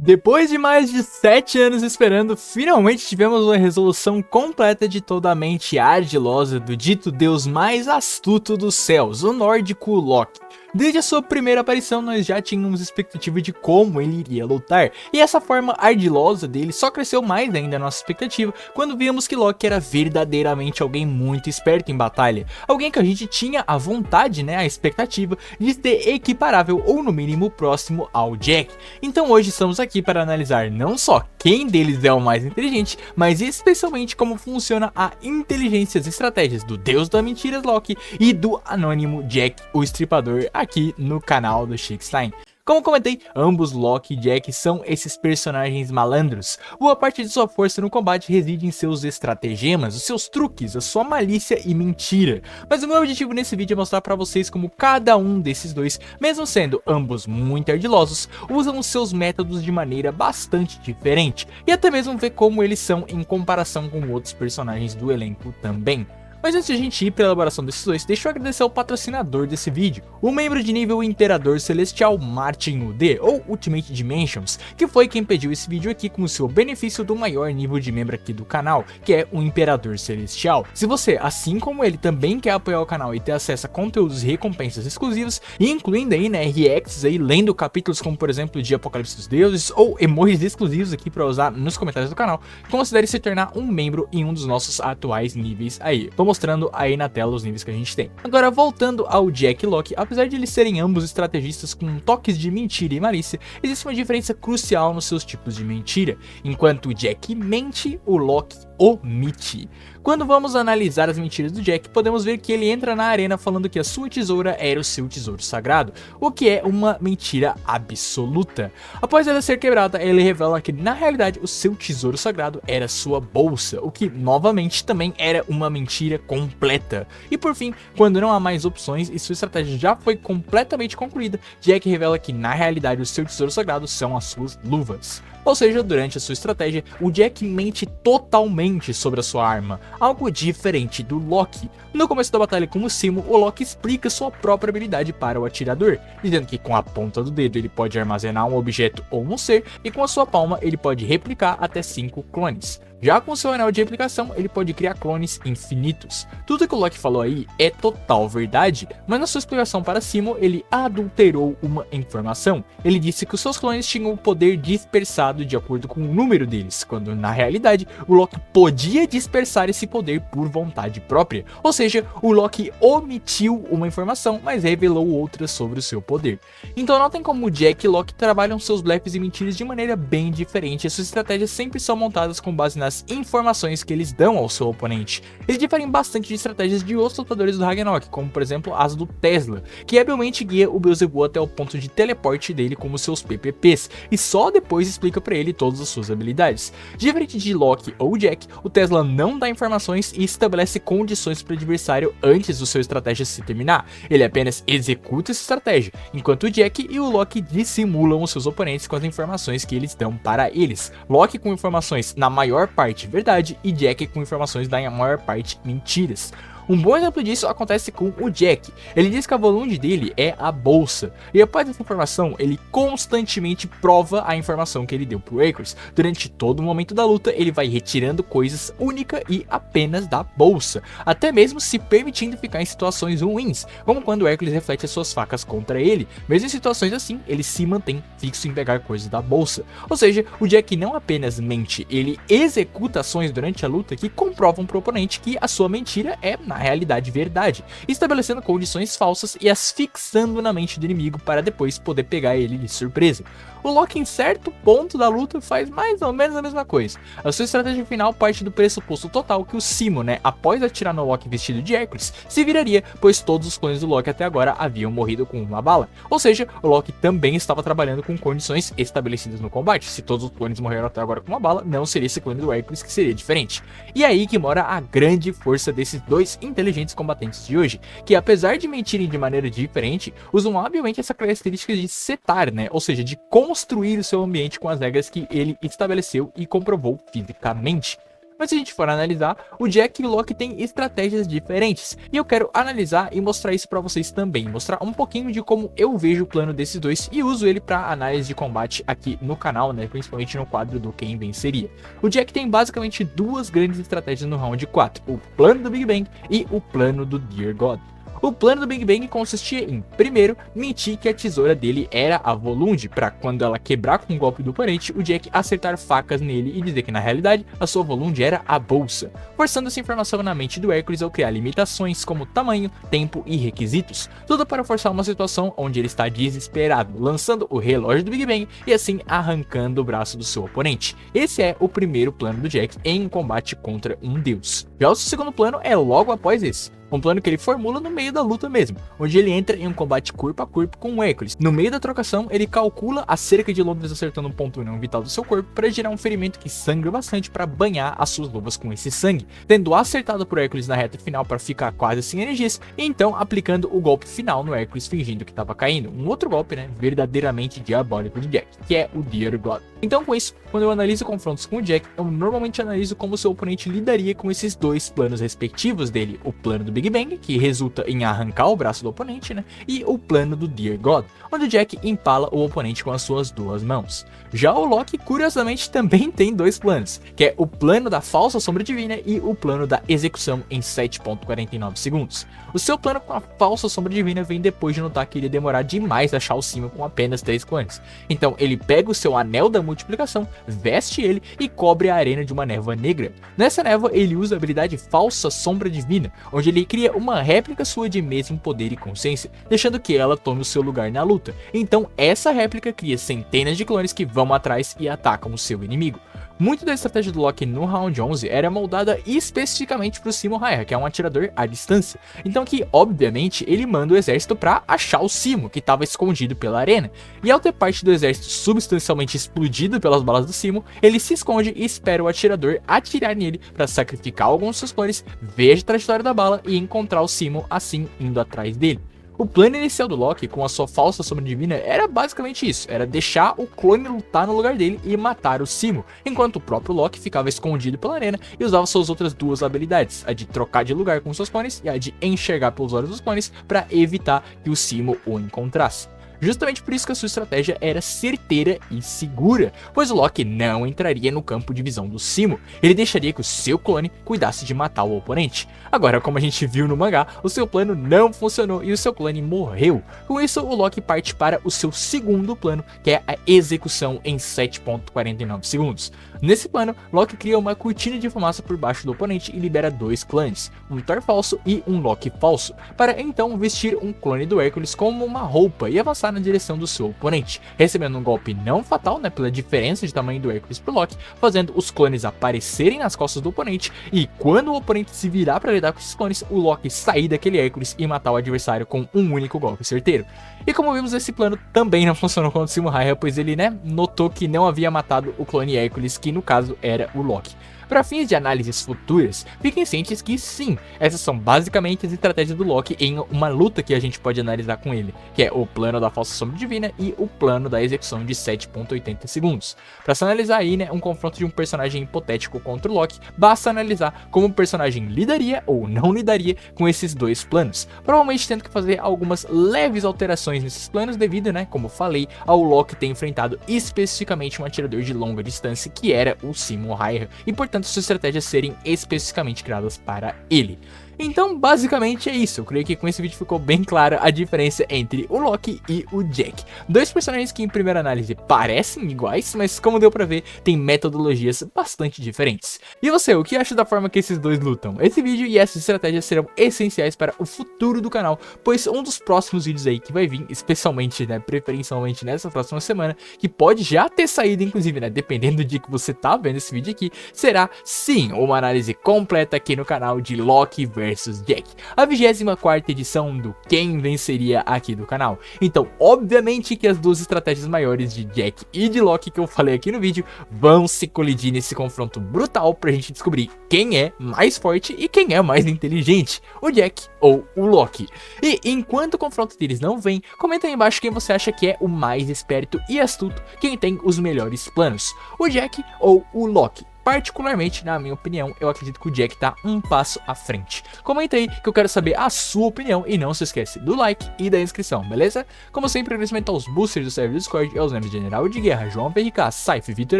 Depois de mais de 7 anos esperando, finalmente tivemos uma resolução completa de toda a mente ardilosa do dito deus mais astuto dos céus, o nórdico Loki. Desde a sua primeira aparição, nós já tínhamos expectativa de como ele iria lutar, e essa forma ardilosa dele só cresceu mais ainda a nossa expectativa quando vimos que Loki era verdadeiramente alguém muito esperto em batalha, alguém que a gente tinha a vontade, a expectativa de ser equiparável ou no mínimo próximo ao Jack. Então hoje estamos aqui para analisar não só quem deles é o mais inteligente, mas especialmente como funciona a inteligência e as estratégias do deus da mentiras Loki e do anônimo Jack, o Estripador, aqui no canal do Chixstein. Como comentei, ambos Loki e Jack são esses personagens malandros. Boa parte de sua força no combate reside em seus estratagemas, os seus truques, a sua malícia e mentira. Mas o meu objetivo nesse vídeo é mostrar pra vocês como cada um desses dois, mesmo sendo ambos muito ardilosos, usam os seus métodos de maneira bastante diferente. E até mesmo ver como eles são em comparação com outros personagens do elenco também. Mas antes de a gente ir para a elaboração desses dois, deixa eu agradecer ao patrocinador desse vídeo, o membro de nível Imperador Celestial Martin UD, ou Ultimate Dimensions, que foi quem pediu esse vídeo aqui com o seu benefício do maior nível de membro aqui do canal, que é o Imperador Celestial. Se você, assim como ele, também quer apoiar o canal e ter acesso a conteúdos e recompensas exclusivos, incluindo aí, reacts aí, lendo capítulos como, por exemplo, de Apocalipse dos Deuses, ou emojis exclusivos aqui para usar nos comentários do canal, considere se tornar um membro em um dos nossos atuais níveis aí. Tô mostrando aí na tela os níveis que a gente tem. Agora, voltando ao Jack e Loki, apesar de eles serem ambos estrategistas com toques de mentira e malícia, existe uma diferença crucial nos seus tipos de mentira. Enquanto o Jack mente, o Loki omite. Quando vamos analisar as mentiras do Jack, podemos ver que ele entra na arena falando que a sua tesoura era o seu tesouro sagrado, o que é uma mentira absoluta. Após ela ser quebrada, ele revela que na realidade o seu tesouro sagrado era sua bolsa, o que novamente também era uma mentira completa. E por fim, quando não há mais opções e sua estratégia já foi completamente concluída, Jack revela que na realidade o seu tesouro sagrado são as suas luvas. Ou seja, durante a sua estratégia, o Jack mente totalmente sobre a sua arma, algo diferente do Loki. No começo da batalha com o Simo, o Loki explica sua própria habilidade para o atirador, dizendo que com a ponta do dedo ele pode armazenar um objeto ou um ser, e com a sua palma ele pode replicar até 5 clones. Já com seu anel de replicação, ele pode criar clones infinitos. Tudo que o Loki falou aí é total verdade, mas na sua explicação para Simo, ele adulterou uma informação. Ele disse que os seus clones tinham o poder dispersado de acordo com o número deles, quando na realidade o Loki podia dispersar esse poder por vontade própria. Ou seja, o Loki omitiu uma informação, mas revelou outra sobre o seu poder. Então notem como Jack e Loki trabalham seus blefs e mentiras de maneira bem diferente, e suas estratégias sempre são montadas com base nas informações que eles dão ao seu oponente. Eles diferem bastante de estratégias de outros lutadores do Ragnarok, como por exemplo as do Tesla, que habilmente guia o Beelzebub até o ponto de teleporte dele como seus PPPs, e só depois explica para ele todas as suas habilidades. Diferente de Loki ou Jack, o Tesla não dá informações e estabelece condições para o adversário antes do seu estratégia se terminar, ele apenas executa essa estratégia, enquanto o Jack e o Loki dissimulam os seus oponentes com as informações que eles dão para eles. Loki com informações na maior parte verdade e Jack com informações da maior parte mentiras. Um bom exemplo disso acontece com o Jack. Ele diz que a volume dele é a bolsa, e após essa informação, ele constantemente prova a informação que ele deu pro Hercules. Durante todo o momento da luta, ele vai retirando coisas única e apenas da bolsa, até mesmo se permitindo ficar em situações ruins, como quando o Hercules reflete as suas facas contra ele. Mesmo em situações assim, ele se mantém fixo em pegar coisas da bolsa. Ou seja, o Jack não apenas mente, ele executa ações durante a luta que comprovam pro oponente que a sua mentira é na realidade verdade, estabelecendo condições falsas e as fixando na mente do inimigo para depois poder pegar ele de surpresa. O Loki em certo ponto da luta faz mais ou menos a mesma coisa. A sua estratégia final parte do pressuposto total que o Simo, após atirar no Loki vestido de Hércules, se viraria, pois todos os clones do Loki até agora haviam morrido com uma bala. Ou seja, o Loki também estava trabalhando com condições estabelecidas no combate. Se todos os clones morreram até agora com uma bala, não seria esse clone do Hércules que seria diferente. E é aí que mora a grande força desses dois inteligentes combatentes de hoje, que apesar de mentirem de maneira diferente, usam habilmente essa característica de setar, ou seja, de construir o seu ambiente com as regras que ele estabeleceu e comprovou fisicamente. Mas se a gente for analisar, o Jack e o Loki têm estratégias diferentes, e eu quero analisar e mostrar isso pra vocês também, mostrar um pouquinho de como eu vejo o plano desses dois e uso ele pra análise de combate aqui no canal, né, principalmente no quadro do Quem Venceria. O Jack tem basicamente duas grandes estratégias no round 4, o plano do Big Bang e o plano do Dear God. O plano do Big Bang consistia em, primeiro, mentir que a tesoura dele era a Volund, para quando ela quebrar com o golpe do oponente, o Jack acertar facas nele e dizer que na realidade a sua Volund era a bolsa, forçando essa informação na mente do Hércules ao criar limitações como tamanho, tempo e requisitos, tudo para forçar uma situação onde ele está desesperado, lançando o relógio do Big Bang e assim arrancando o braço do seu oponente. Esse é o primeiro plano do Jack em um combate contra um deus. Já o segundo plano é logo após esse. Um plano que ele formula no meio da luta mesmo, onde ele entra em um combate corpo a corpo com o Hércules. No meio da trocação, ele calcula a cerca de Londres acertando um ponto não vital do seu corpo para gerar um ferimento que sangra bastante para banhar as suas luvas com esse sangue, tendo acertado por Hércules na reta final para ficar quase sem energias, e então aplicando o golpe final no Hércules fingindo que estava caindo. Um outro golpe, né, verdadeiramente diabólico de Jack, que é o Dear God. Então com isso, quando eu analiso confrontos com o Jack, eu normalmente analiso como seu oponente lidaria com esses dois planos respectivos dele, o plano do Big Bang, que resulta em arrancar o braço do oponente, né? E o plano do Dear God, onde o Jack empala o oponente com as suas duas mãos. Já o Loki, curiosamente, também tem dois planos, que é o plano da falsa sombra divina e o plano da execução em 7.49 segundos. O seu plano com a falsa sombra divina vem depois de notar que iria demorar demais a achar o Simon com apenas 3 clones. Então ele pega o seu anel da multiplicação, veste ele e cobre a arena de uma névoa negra. Nessa névoa ele usa a habilidade falsa sombra divina, onde ele cria uma réplica sua de mesmo poder e consciência, deixando que ela tome o seu lugar na luta. Então essa réplica cria centenas de clones que vão atrás e atacam o seu inimigo. Muito da estratégia do Loki no round 11 era moldada especificamente para o Simon Hayek, que é um atirador à distância. Então que, obviamente, ele manda o exército para achar o Simon, que estava escondido pela arena. E ao ter parte do exército substancialmente explodido pelas balas do Simon, ele se esconde e espera o atirador atirar nele para sacrificar alguns dos seus clones, ver a trajetória da bala e encontrar o Simon, assim indo atrás dele. O plano inicial do Loki, com a sua falsa sombra divina, era basicamente isso, era deixar o clone lutar no lugar dele e matar o Simon, enquanto o próprio Loki ficava escondido pela arena e usava suas outras duas habilidades, a de trocar de lugar com seus clones e a de enxergar pelos olhos dos clones para evitar que o Simon o encontrasse. Justamente por isso que a sua estratégia era certeira e segura, pois o Loki não entraria no campo de visão do Simon, ele deixaria que o seu clone cuidasse de matar o oponente. Agora, como a gente viu no mangá, o seu plano não funcionou e o seu clone morreu. Com isso, o Loki parte para o seu segundo plano, que é a execução em 7.49 segundos. Nesse plano, Loki cria uma cortina de fumaça por baixo do oponente e libera 2 clones, um Thor falso e um Loki falso, para então vestir um clone do Hércules como uma roupa e avançar na direção do seu oponente, recebendo um golpe não fatal, né, pela diferença de tamanho do Hércules pro Loki, fazendo os clones aparecerem nas costas do oponente, e quando o oponente se virar para lidar com esses clones, o Loki sair daquele Hércules e matar o adversário com um único golpe certeiro. E como vimos, esse plano também não funcionou contra o Simon Hayek, pois ele, né, notou que não havia matado o clone Hércules, que no caso era o Loki. Para fins de análises futuras, fiquem cientes que sim, essas são basicamente as estratégias do Loki em uma luta que a gente pode analisar com ele, que é o plano da falsa sombra divina e o plano da execução de 7.80 segundos. Para se analisar aí, né, um confronto de um personagem hipotético contra o Loki, basta analisar como o personagem lidaria ou não lidaria com esses dois planos, provavelmente tendo que fazer algumas leves alterações nesses planos devido, né, como falei, ao Loki ter enfrentado especificamente um atirador de longa distância que era o Simon Hayek, e portanto suas estratégias serem especificamente criadas para ele. Então, basicamente é isso. Eu creio que com esse vídeo ficou bem clara a diferença entre o Loki e o Jack. Dois personagens que em primeira análise parecem iguais, mas como deu pra ver, tem metodologias bastante diferentes. E você, o que acha da forma que esses dois lutam? Esse vídeo e essas estratégias serão essenciais para o futuro do canal, pois um dos próximos vídeos aí que vai vir, especialmente, né, preferencialmente nessa próxima semana, que pode já ter saído, inclusive, né, dependendo do dia que você tá vendo esse vídeo aqui, será, sim, uma análise completa aqui no canal de Loki vs Jack, a 24ª edição do Quem Venceria aqui do canal. Então, obviamente que as duas estratégias maiores de Jack e de Loki que eu falei aqui no vídeo vão se colidir nesse confronto brutal pra gente descobrir quem é mais forte e quem é mais inteligente, o Jack ou o Loki. E enquanto o confronto deles não vem, comenta aí embaixo quem você acha que é o mais esperto e astuto, quem tem os melhores planos, o Jack ou o Loki. particularmente, na minha opinião, eu acredito que o Jack tá um passo à frente. Comenta aí que eu quero saber a sua opinião e não se esquece do like e da inscrição, beleza? Como sempre, agradecimento aos boosters do server do Discord e aos membros de General de Guerra, João PRK, Saif, Vitor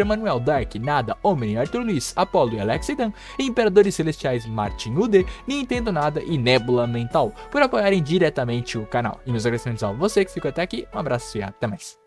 Emanuel, Dark, Nada, Omni, Arthur Luiz, Apollo e Alex Dan, e Imperadores Celestiais Martin UD, Nintendo Nada e Nebula Mental, por apoiarem diretamente o canal. E meus agradecimentos a você que ficou até aqui, um abraço e até mais.